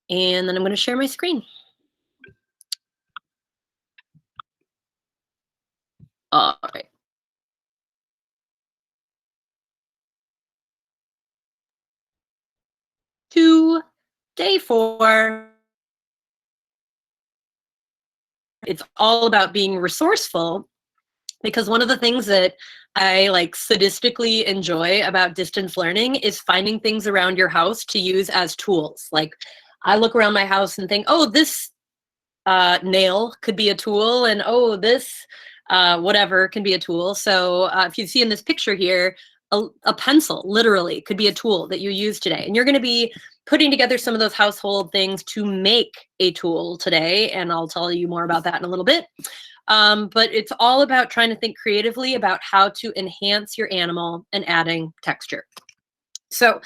And then I'm going to share my screen. All right. To day 4, it's all about being resourceful, because one of the things that I like sadistically enjoy about distance learning is finding things around your house to use as tools. Like, I look around my house and think, oh, this nail could be a tool, and oh, this whatever can be a tool. So if you see in this picture here, a pencil literally could be a tool that you use today, and you're going to be putting together some of those household things to make a tool today, and I'll tell you more about that in a little bit. But it's all about trying to think creatively about how to enhance your animal and adding texture. So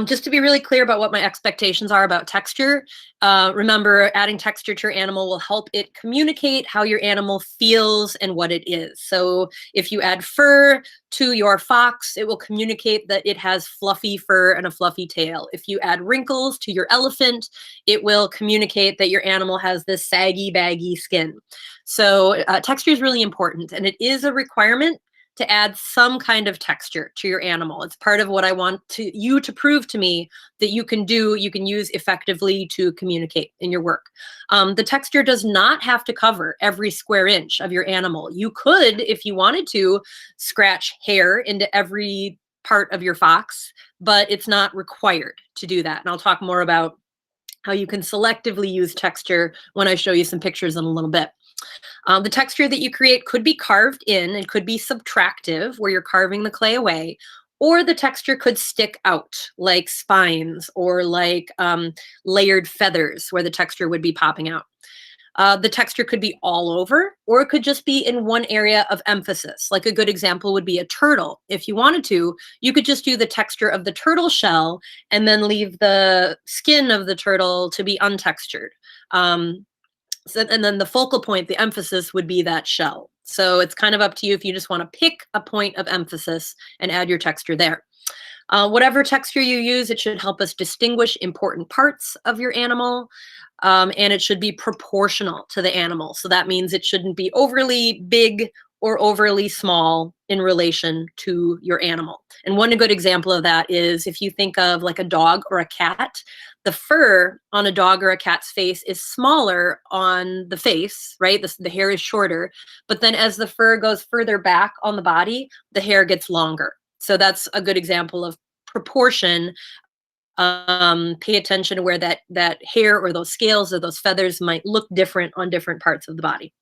just to be really clear about what my expectations are about texture, remember, adding texture to your animal will help it communicate how your animal feels and what it is. So if you add fur to your fox, it will communicate that it has fluffy fur and a fluffy tail. If you add wrinkles to your elephant, it will communicate that your animal has this saggy, baggy skin. So texture is really important, and it is a requirement to add some kind of texture to your animal. It's part of what I want you to prove to me that you can use effectively to communicate in your work. The texture does not have to cover every square inch of your animal. You could, if you wanted to, scratch hair into every part of your fox, but it's not required to do that. And I'll talk more about how you can selectively use texture when I show you some pictures in a little bit. The texture that you create could be carved in and could be subtractive, where you're carving the clay away, or the texture could stick out like spines or like layered feathers, where the texture would be popping out. The texture could be all over, or it could just be in one area of emphasis. Like, a good example would be a turtle. If you wanted to, you could just do the texture of the turtle shell and then leave the skin of the turtle to be untextured. And then the focal point, the emphasis, would be that shell. So it's kind of up to you if you just want to pick a point of emphasis and add your texture there. Whatever texture you use, it should help us distinguish important parts of your animal, and it should be proportional to the animal. So that means it shouldn't be overly big or overly small in relation to your animal. And one good example of that is if you think of like a dog or a cat, the fur on a dog or a cat's face is smaller on the face, right? The hair is shorter, but then as the fur goes further back on the body, the hair gets longer. So that's a good example of proportion. Pay attention to where that hair or those scales or those feathers might look different on different parts of the body.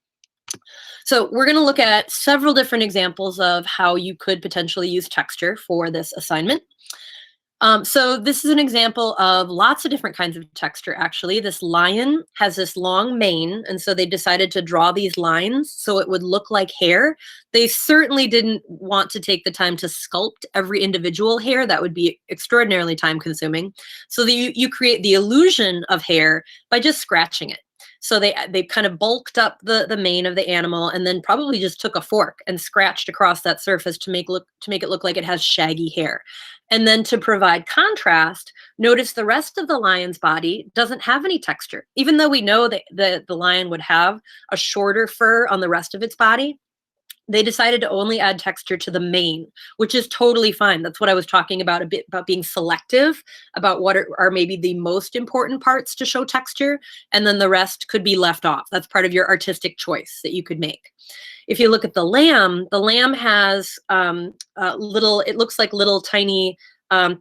So we're going to look at several different examples of how you could potentially use texture for this assignment. So this is an example of lots of different kinds of texture, actually. This lion has this long mane, and so they decided to draw these lines so it would look like hair. They certainly didn't want to take the time to sculpt every individual hair. That would be extraordinarily time-consuming. So you create the illusion of hair by just scratching it. So they kind of bulked up the mane of the animal and then probably just took a fork and scratched across that surface to make it look like it has shaggy hair. And then to provide contrast, notice the rest of the lion's body doesn't have any texture. Even though we know that the lion would have a shorter fur on the rest of its body, they decided to only add texture to the mane, which is totally fine. That's what I was talking about a bit, about being selective about what are maybe the most important parts to show texture, and then the rest could be left off. That's part of your artistic choice that you could make. If you look at the lamb has it looks like little tiny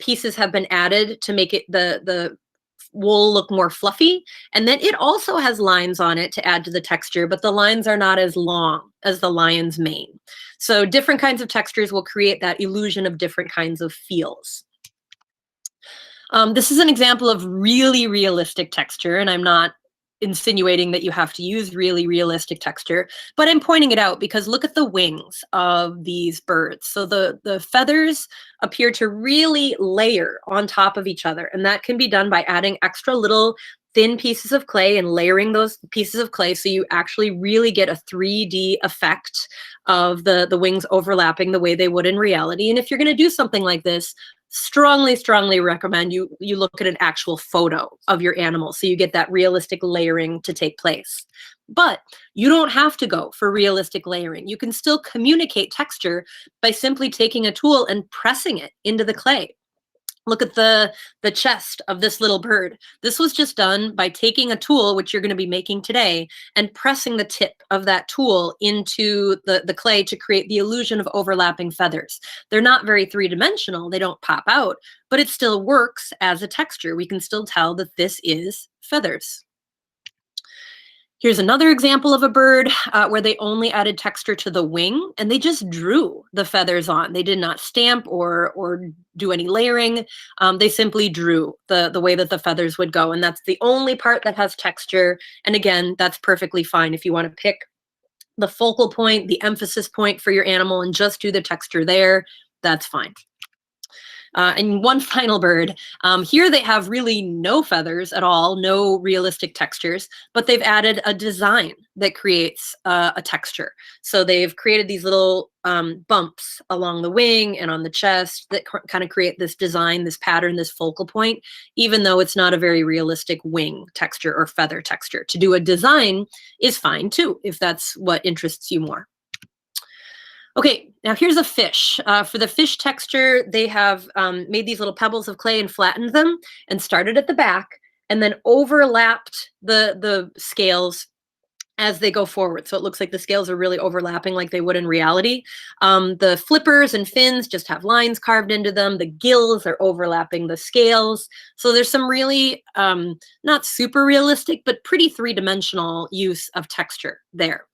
pieces have been added to make it the wool look more fluffy. And then it also has lines on it to add to the texture, but the lines are not as long as the lion's mane. So different kinds of textures will create that illusion of different kinds of feels. This is an example of really realistic texture, and I'm not insinuating that you have to use really realistic texture, but I'm pointing it out because look at the wings of these birds. So the feathers appear to really layer on top of each other, and that can be done by adding extra little thin pieces of clay and layering those pieces of clay, so you actually really get a 3D effect of the wings overlapping the way they would in reality. And if you're going to do something like this, strongly, strongly recommend you look at an actual photo of your animal so you get that realistic layering to take place. But you don't have to go for realistic layering. You can still communicate texture by simply taking a tool and pressing it into the clay. Look at the chest of this little bird. This was just done by taking a tool, which you're going to be making today, and pressing the tip of that tool into the clay to create the illusion of overlapping feathers. They're not very three-dimensional. They don't pop out, but it still works as a texture. We can still tell that this is feathers. Here's another example of a bird where they only added texture to the wing and they just drew the feathers on. They did not stamp or do any layering. They simply drew the way that the feathers would go. And that's the only part that has texture. And again, that's perfectly fine. If you want to pick the focal point, the emphasis point for your animal and just do the texture there, that's fine. And one final bird. Here they have really no feathers at all, no realistic textures, but they've added a design that creates a texture. So they've created these little bumps along the wing and on the chest that kind of create this design, this pattern, this focal point, even though it's not a very realistic wing texture or feather texture. To do a design is fine too, if that's what interests you more. Okay, now here's a fish. For the fish texture, they have made these little pebbles of clay and flattened them and started at the back and then overlapped the scales as they go forward. So it looks like the scales are really overlapping like they would in reality. The flippers and fins just have lines carved into them. The gills are overlapping the scales. So there's some really not super realistic, but pretty three-dimensional use of texture there.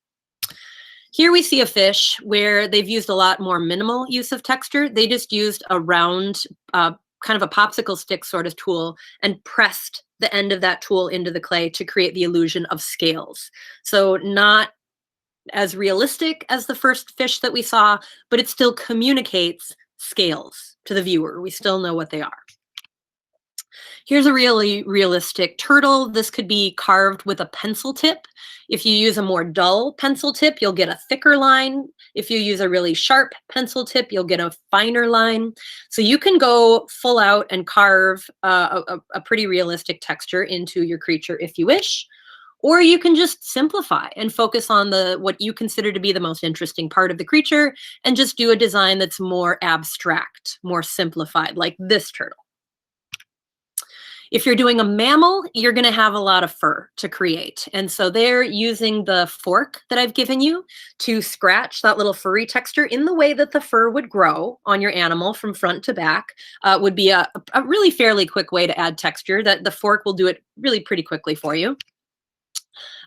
Here we see a fish where they've used a lot more minimal use of texture. They just used a round, kind of a popsicle stick sort of tool and pressed the end of that tool into the clay to create the illusion of scales. So not as realistic as the first fish that we saw, but it still communicates scales to the viewer. We still know what they are. Here's a really realistic turtle. This could be carved with a pencil tip. If you use a more dull pencil tip, you'll get a thicker line. If you use a really sharp pencil tip, you'll get a finer line. So you can go full out and carve a pretty realistic texture into your creature if you wish. Or you can just simplify and focus on what you consider to be the most interesting part of the creature and just do a design that's more abstract, more simplified, like this turtle. If you're doing a mammal, you're going to have a lot of fur to create. And so they're using the fork that I've given you to scratch that little furry texture in the way that the fur would grow on your animal from front to back. Would be a really fairly quick way to add texture. That the fork will do it really pretty quickly for you.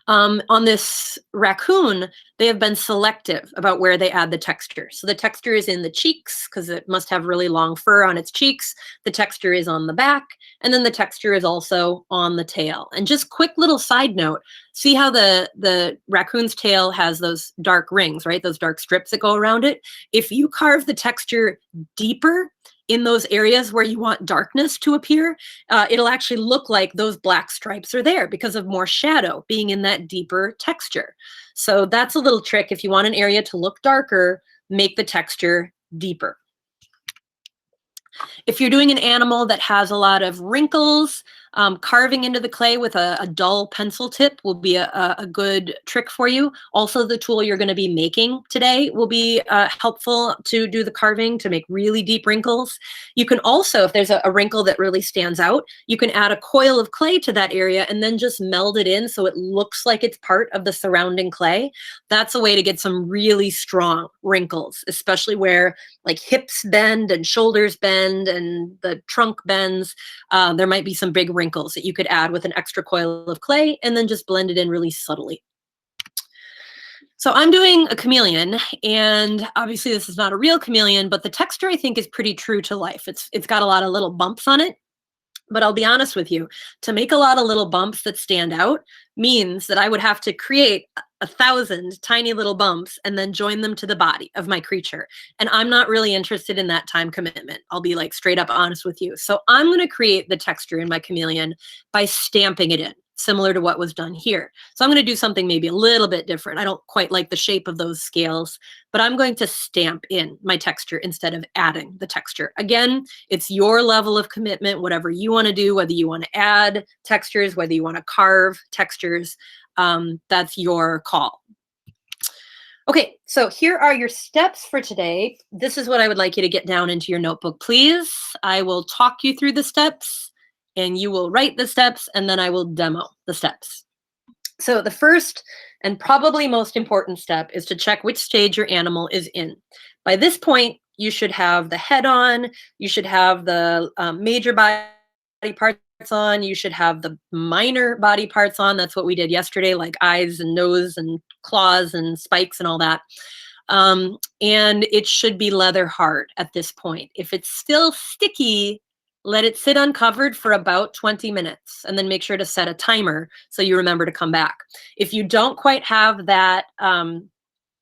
On this raccoon, they have been selective about where they add the texture. So the texture is in the cheeks because it must have really long fur on its cheeks. The texture is on the back, and then the texture is also on the tail. And just quick little side note, see how the raccoon's tail has those dark rings, right? Those dark strips that go around it. If you carve the texture deeper in those areas where you want darkness to appear, it'll actually look like those black stripes are there because of more shadow being in that deeper texture. So that's a little trick. If you want an area to look darker, make the texture deeper. If you're doing an animal that has a lot of wrinkles, carving into the clay with a dull pencil tip will be a good trick for you. Also, the tool you're going to be making today will be helpful to do the carving to make really deep wrinkles. You can also, if there's a wrinkle that really stands out, you can add a coil of clay to that area and then just meld it in so it looks like it's part of the surrounding clay. That's a way to get some really strong wrinkles, especially where like hips bend and shoulders bend and the trunk bends. There might be some big wrinkles that you could add with an extra coil of clay and then just blend it in really subtly. So I'm doing a chameleon, and obviously this is not a real chameleon, but the texture I think is pretty true to life. It's got a lot of little bumps on it. But I'll be honest with you, to make a lot of little bumps that stand out means that I would have to create 1,000 tiny little bumps and then join them to the body of my creature. And I'm not really interested in that time commitment. I'll be like straight up honest with you. So I'm going to create the texture in my chameleon by stamping it in. similar to what was done here. So I'm going to do something maybe a little bit different. I don't quite like the shape of those scales, but I'm going to stamp in my texture instead of adding the texture. Again, it's your level of commitment, whatever you want to do, whether you want to add textures, whether you want to carve textures, that's your call. Okay, so here are your steps for today. This is what I would like you to get down into your notebook, please. I will talk you through the steps and you will write the steps and then I will demo the steps. So the first and probably most important step is to check which stage your animal is in. By this point, you should have the head on, you should have the major body parts on, you should have the minor body parts on. That's what we did yesterday, like eyes and nose and claws and spikes and all that. And it should be leather hard at this point. If it's still sticky, let it sit uncovered for about 20 minutes and then make sure to set a timer so you remember to come back. If you don't quite have that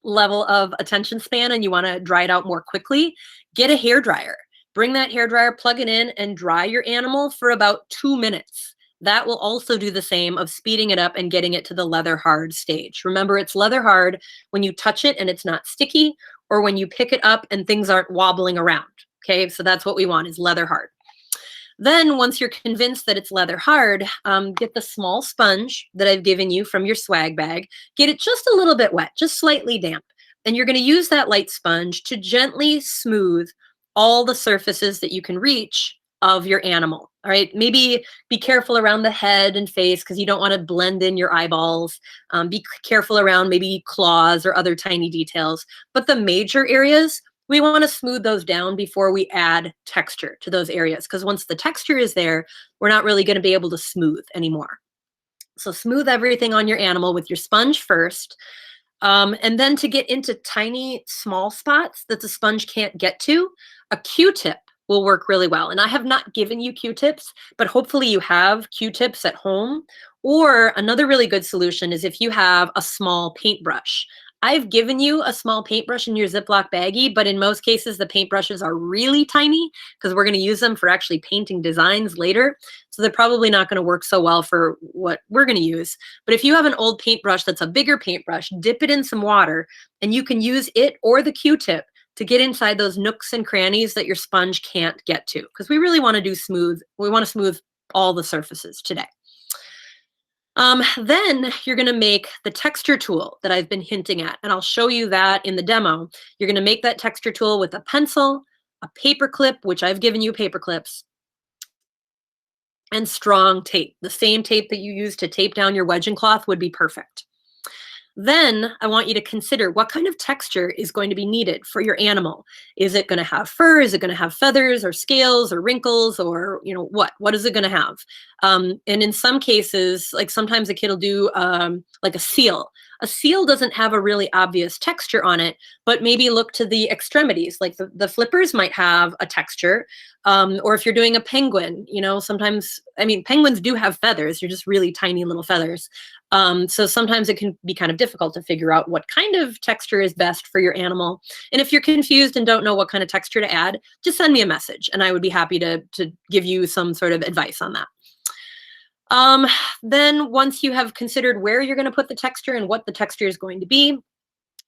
level of attention span and you want to dry it out more quickly, get a hair dryer. Bring that hair dryer, plug it in, and dry your animal for about 2 minutes. That will also do the same of speeding it up and getting it to the leather hard stage. Remember, it's leather hard when you touch it and it's not sticky, or when you pick it up and things aren't wobbling around. Okay, so that's what we want, is leather hard. Then once you're convinced that it's leather hard, get the small sponge that I've given you from your swag bag. Get it just a little bit wet, just slightly damp. And you're going to use that light sponge to gently smooth all the surfaces that you can reach of your animal. All right, maybe be careful around the head and face because you don't want to blend in your eyeballs. Be careful around maybe claws or other tiny details. But the major areas, we want to smooth those down before we add texture to those areas, because once the texture is there, we're not really going to be able to smooth anymore. So smooth everything on your animal with your sponge first. And then to get into tiny, small spots that the sponge can't get to, a Q-tip will work really well. And I have not given you Q-tips, but hopefully you have Q-tips at home. Or another really good solution is if you have a small paintbrush. I've given you a small paintbrush in your Ziploc baggie, but in most cases, the paintbrushes are really tiny because we're going to use them for actually painting designs later. So they're probably not going to work so well for what we're going to use. But if you have an old paintbrush that's a bigger paintbrush, dip it in some water and you can use it or the Q-tip to get inside those nooks and crannies that your sponge can't get to, because we really want to do smooth. We want to smooth all the surfaces today. Then you're going to make the texture tool that I've been hinting at, and I'll show you that in the demo. You're going to make that texture tool with a pencil, a paper clip, which I've given you paper clips, and strong tape. The same tape that you use to tape down your wedging cloth would be perfect. Then I want you to consider what kind of texture is going to be needed for your animal. Is it going to have fur? Is it going to have feathers or scales or wrinkles, or what is it going to have? And in some cases, like sometimes a kid will do like a seal. A seal doesn't have a really obvious texture on it, but maybe look to the extremities. Like the flippers might have a texture. Or if you're doing a penguin, sometimes, penguins do have feathers. They're just really tiny little feathers. So sometimes it can be kind of difficult to figure out what kind of texture is best for your animal. And if you're confused and don't know what kind of texture to add, just send me a message and I would be happy to give you some sort of advice on that. Then once you have considered where you're going to put the texture and what the texture is going to be,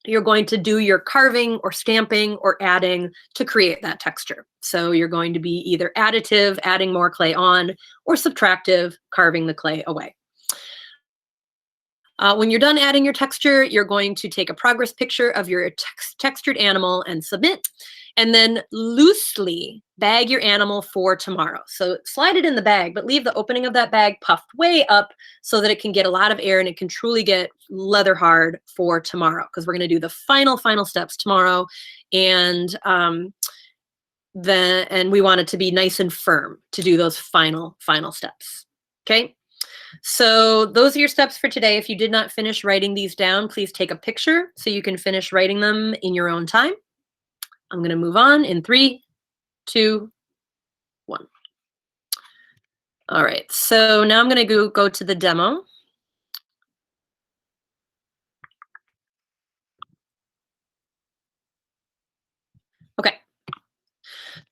you're going to do your carving or stamping or adding to create that texture. So you're going to be either additive, adding more clay on, or subtractive, carving the clay away. When you're done adding your texture, you're going to take a progress picture of your textured animal and submit, and then loosely bag your animal for tomorrow. So slide it in the bag, but leave the opening of that bag puffed way up so that it can get a lot of air and it can truly get leather hard for tomorrow, because we're going to do the final steps tomorrow. And we want it to be nice and firm to do those final steps. Okay. So those are your steps for today. If you did not finish writing these down, please take a picture so you can finish writing them in your own time. I'm going to move on in 3, 2, 1. All right, so now I'm going to go to the demo. Okay,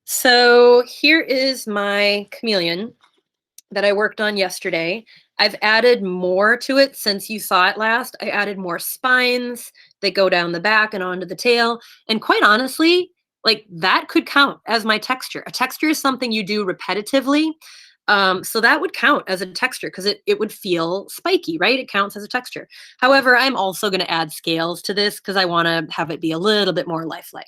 so here is my chameleon. that I worked on yesterday. I've added more to it since you saw it last. I added more spines that go down the back and onto the tail. And quite honestly, like that could count as my texture. A texture is something you do repetitively. So that would count as a texture because it would feel spiky, right? It counts as a texture. However, I'm also going to add scales to this because I want to have it be a little bit more lifelike.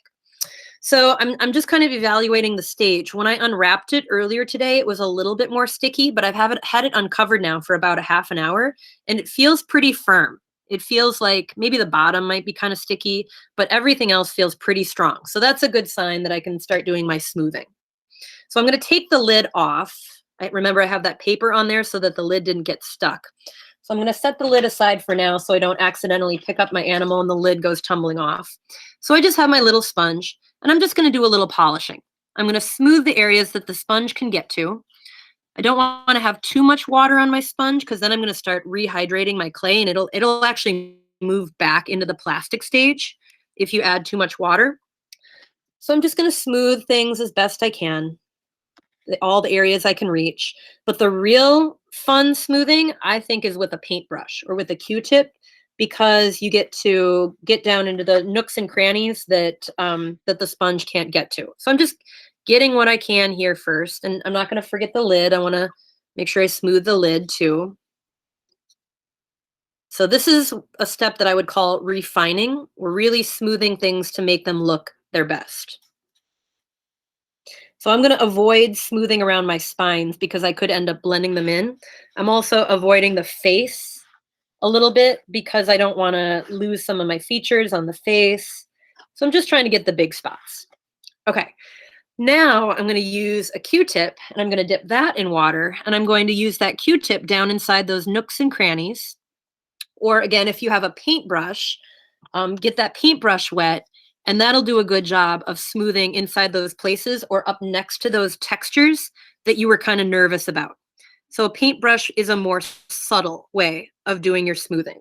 So I'm just kind of evaluating the stage. When I unwrapped it earlier today, it was a little bit more sticky, but I've had it uncovered now for about a half an hour, and it feels pretty firm. It feels like maybe the bottom might be kind of sticky, but everything else feels pretty strong. So that's a good sign that I can start doing my smoothing. So I'm going to take the lid off. Remember, I have that paper on there so that the lid didn't get stuck. So I'm going to set the lid aside for now so I don't accidentally pick up my animal and the lid goes tumbling off. So I just have my little sponge, and I'm just going to do a little polishing. I'm going to smooth the areas that the sponge can get to. I don't want to have too much water on my sponge because then I'm going to start rehydrating my clay, and it'll actually move back into the plastic stage if you add too much water. So I'm just going to smooth things as best I can, all the areas I can reach. But the real fun smoothing, I think, is with a paintbrush or with a Q-tip, because you get to get down into the nooks and crannies that that the sponge can't get to. So I'm just getting what I can here first, and I'm not going to forget the lid. I want to make sure I smooth the lid too. So this is a step that I would call refining. We're really smoothing things to make them look their best. So I'm going to avoid smoothing around my spines because I could end up blending them in. I'm also avoiding the face a little bit because I don't want to lose some of my features on the face. So I'm just trying to get the big spots. Okay, now I'm going to use a Q-tip, and I'm going to dip that in water, and I'm going to use that Q-tip down inside those nooks and crannies. Or again, if you have a paintbrush, get that paintbrush wet, and that'll do a good job of smoothing inside those places or up next to those textures that you were kind of nervous about. So a paintbrush is a more subtle way of doing your smoothing.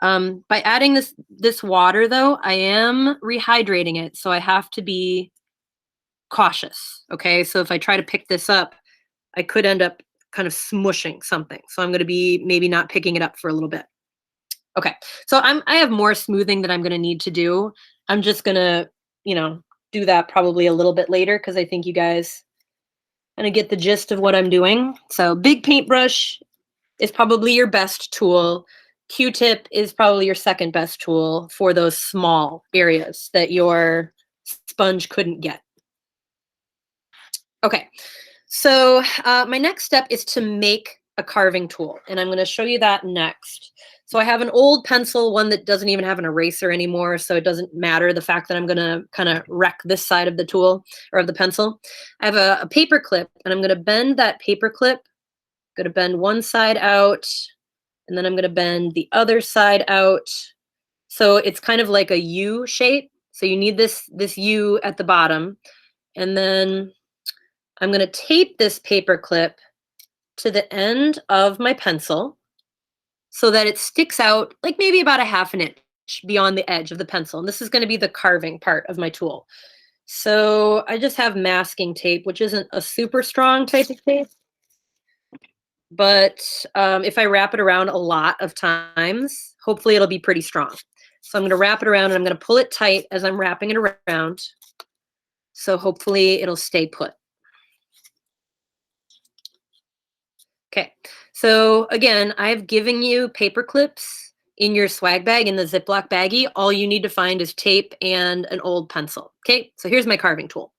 By adding this water, though, I am rehydrating it, so I have to be cautious, okay? So if I try to pick this up, I could end up kind of smushing something. So I'm going to be maybe not picking it up for a little bit. Okay, so I have more smoothing that I'm going to need to do. I'm just going to, do that probably a little bit later because I think you guys kind of get the gist of what I'm doing. So big paintbrush is probably your best tool. Q-tip is probably your second best tool for those small areas that your sponge couldn't get. Okay, so my next step is to make a carving tool, and I'm going to show you that next. So I have an old pencil, one that doesn't even have an eraser anymore, so it doesn't matter the fact that I'm going to kind of wreck this side of the tool or of the pencil. I have a paper clip, and I'm going to bend that paper clip. I'm going to bend one side out, and then I'm going to bend the other side out. So it's kind of like a U shape. So you need this U at the bottom, and then I'm going to tape this paper clip to the end of my pencil so that it sticks out like maybe about a half an inch beyond the edge of the pencil. And this is going to be the carving part of my tool. So I just have masking tape, which isn't a super strong type of tape. But if I wrap it around a lot of times, hopefully it'll be pretty strong. So I'm going to wrap it around, and I'm going to pull it tight as I'm wrapping it around. So hopefully it'll stay put. Okay, so again, I've given you paper clips in your swag bag, in the Ziploc baggie. All you need to find is tape and an old pencil. Okay, so here's my carving tool.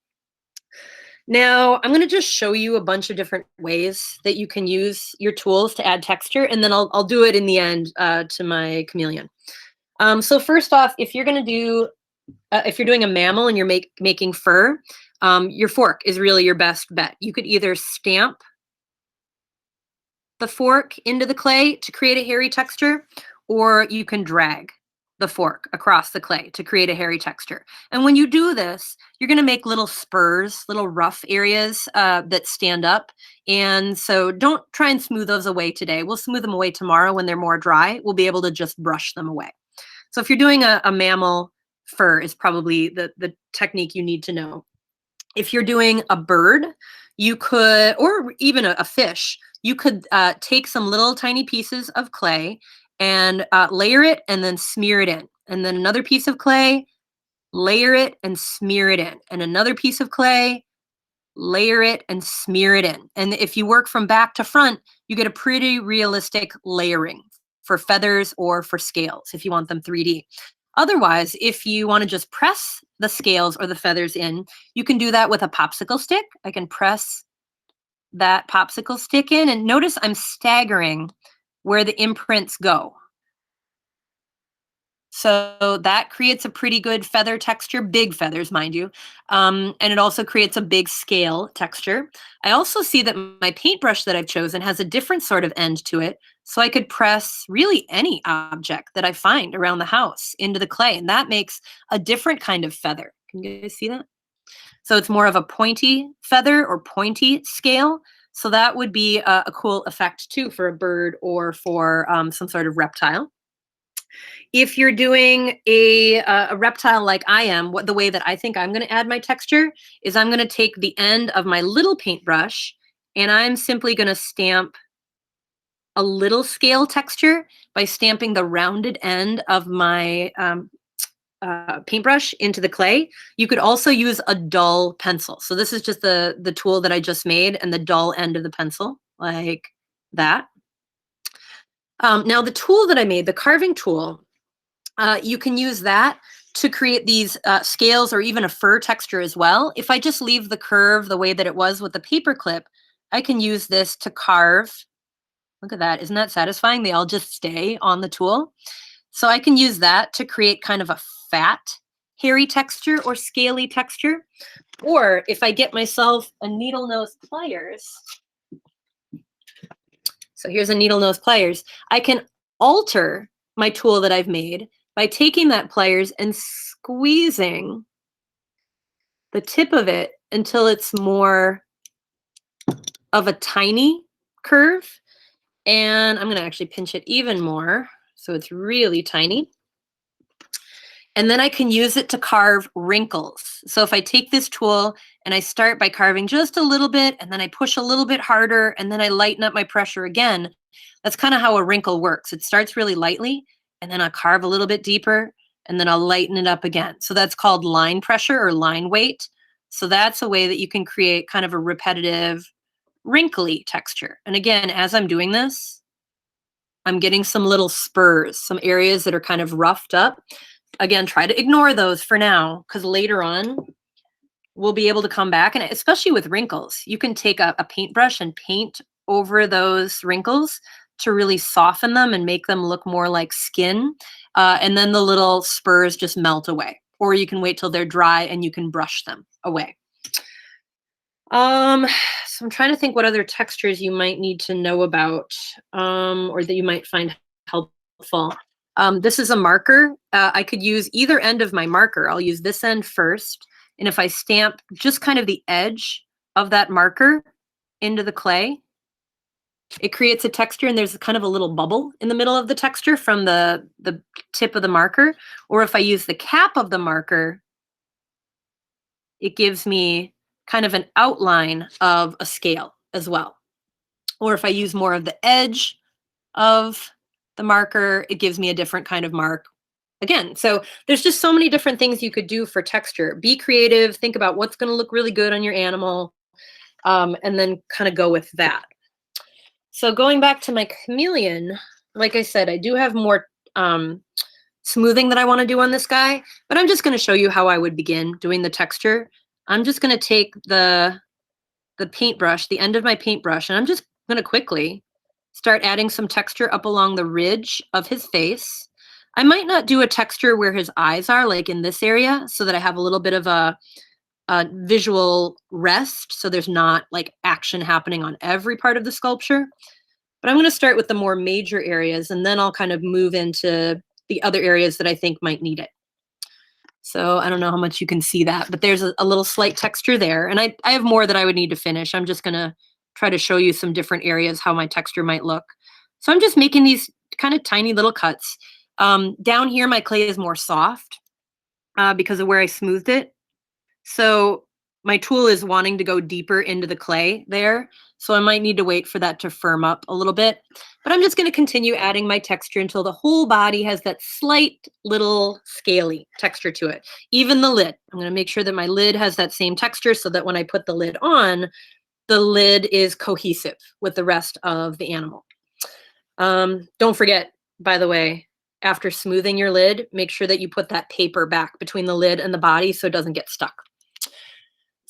Now, I'm going to just show you a bunch of different ways that you can use your tools to add texture, and then I'll do it in the end to my chameleon. So first off, if you're going to do, if you're doing a mammal and you're making fur, your fork is really your best bet. You could either stamp the fork into the clay to create a hairy texture, or you can drag the fork across the clay to create a hairy texture. And when you do this, you're going to make little spurs, little rough areas that stand up. And so don't try and smooth those away today. We'll smooth them away tomorrow when they're more dry. We'll be able to just brush them away. So if you're doing a mammal, fur is probably the technique you need to know. If you're doing a bird, you could, or even a fish, you could take some little tiny pieces of clay and layer it and then smear it in. And then another piece of clay, layer it and smear it in. And another piece of clay, layer it and smear it in. And if you work from back to front, you get a pretty realistic layering for feathers or for scales if you want them 3D. Otherwise, if you want to just press the scales or the feathers in, you can do that with a popsicle stick. I can press that popsicle stick in, and notice I'm staggering where the imprints go. So that creates a pretty good feather texture, big feathers, mind you. And it also creates a big scale texture. I also see that my paintbrush that I've chosen has a different sort of end to it. So I could press really any object that I find around the house into the clay, and that makes a different kind of feather. Can you guys see that? So it's more of a pointy feather or pointy scale. So that would be a cool effect too for a bird or for some sort of reptile. If you're doing a reptile like I am, the way that I think I'm going to add my texture is I'm going to take the end of my little paintbrush and I'm simply going to stamp a little scale texture by stamping the rounded end of my paintbrush into the clay. You could also use a dull pencil. So this is just the tool that I just made and the dull end of the pencil, like that. Now the tool that I made, the carving tool, you can use that to create these scales or even a fur texture as well. If I just leave the curve the way that it was with the paper clip, I can use this to carve. Look at that. Isn't that satisfying? They all just stay on the tool. So I can use that to create kind of a fat, hairy texture or scaly texture. Or if I get myself a needle nose pliers, so here's a needle nose pliers, I can alter my tool that I've made by taking that pliers and squeezing the tip of it until it's more of a tiny curve. And I'm going to actually pinch it even more so it's really tiny. And then I can use it to carve wrinkles. So if I take this tool and I start by carving just a little bit, and then I push a little bit harder, and then I lighten up my pressure again, that's kind of how a wrinkle works. It starts really lightly, and then I'll carve a little bit deeper, and then I'll lighten it up again. So that's called line pressure or line weight. So that's a way that you can create kind of a repetitive, wrinkly texture. And again, as I'm doing this, I'm getting some little spurs, some areas that are kind of roughed up. Again, try to ignore those for now, because later on we'll be able to come back, and especially with wrinkles, you can take a paintbrush and paint over those wrinkles to really soften them and make them look more like skin. And then the little spurs just melt away, or you can wait till they're dry and you can brush them away. So I'm trying to think what other textures you might need to know about, or that you might find helpful. This is a marker. I could use either end of my marker. I'll use this end first. And if I stamp just kind of the edge of that marker into the clay, it creates a texture, and there's kind of a little bubble in the middle of the texture from the tip of the marker. Or if I use the cap of the marker, it gives me kind of an outline of a scale as well. Or if I use more of the edge of the marker, it gives me a different kind of mark. Again, so there's just so many different things you could do for texture. Be creative, think about what's going to look really good on your animal, and then kind of go with that. So going back to my chameleon, like I said, I do have more smoothing that I want to do on this guy, but I'm just going to show you how I would begin doing the texture. I'm just going to take the paintbrush, the end of my paintbrush, and I'm just going to quickly start adding some texture up along the ridge of his face. I might not do a texture where his eyes are, like in this area, so that I have a little bit of a visual rest, so there's not like action happening on every part of the sculpture. But I'm going to start with the more major areas, and then I'll kind of move into the other areas that I think might need it. So I don't know how much you can see that, but there's a little slight texture there. And I have more that I would need to finish. I'm just going to try to show you some different areas, how my texture might look. So I'm just making these kind of tiny little cuts. Down here, my clay is more soft because of where I smoothed it. So my tool is wanting to go deeper into the clay there. So I might need to wait for that to firm up a little bit. But I'm just going to continue adding my texture until the whole body has that slight little scaly texture to it. Even the lid. I'm going to make sure that my lid has that same texture so that when I put the lid on, the lid is cohesive with the rest of the animal. Don't forget, by the way, after smoothing your lid, make sure that you put that paper back between the lid and the body so it doesn't get stuck.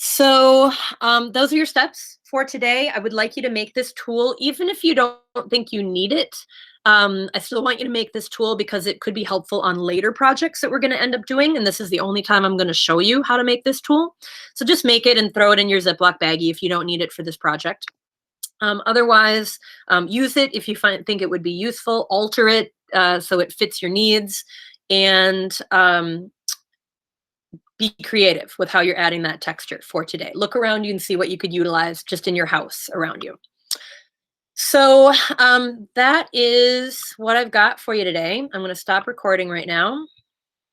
So those are your steps for today. I would like you to make this tool, even if you don't think you need it. I still want you to make this tool because it could be helpful on later projects that we're going to end up doing. And this is the only time I'm going to show you how to make this tool. So just make it and throw it in your Ziploc baggie if you don't need it for this project. Otherwise, use it if you think it would be useful. Alter it so it fits your needs. And be creative with how you're adding that texture for today. Look around you and see what you could utilize just in your house around you. So that is what I've got for you today. I'm going to stop recording right now.